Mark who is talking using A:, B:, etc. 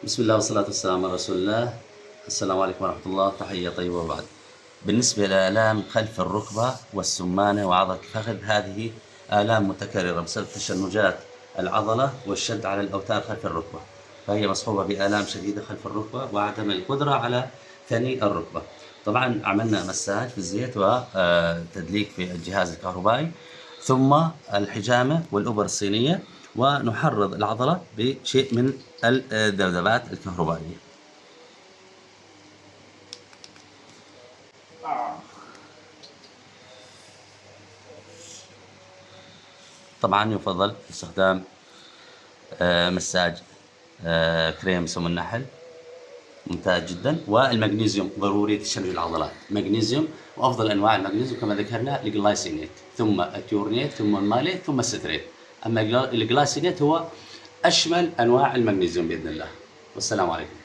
A: بسم الله والصلاة والسلام على رسول الله. السلام عليكم ورحمة الله. تحية طيبة وبعد. بالنسبة لآلام خلف الركبة والسمانة وعضلة الفخذ، هذه آلام متكررة بسبب تشنجات العضلة والشد على الأوتار خلف الركبة، فهي مصحوبة بآلام شديدة خلف الركبة وعدم القدرة على ثني الركبة. طبعا عملنا مساج في الزيت وتدليك في الجهاز الكهربائي، ثم الحجامة والإبر الصينية، ونحرض العضلة بشيء من الذبذبات الكهربائية. طبعا يفضل استخدام مساج كريم سم النحل، ممتاز جدا. والمغنيسيوم ضروري تشنج العضلات، مغنيسيوم، وافضل انواع المغنيسيوم كما ذكرنا الجلايسينيت، ثم التيورنيت، ثم الماليت، ثم الستريت. اما الجلايسينيت هو اشمل انواع المغنيسيوم باذن الله. والسلام عليكم.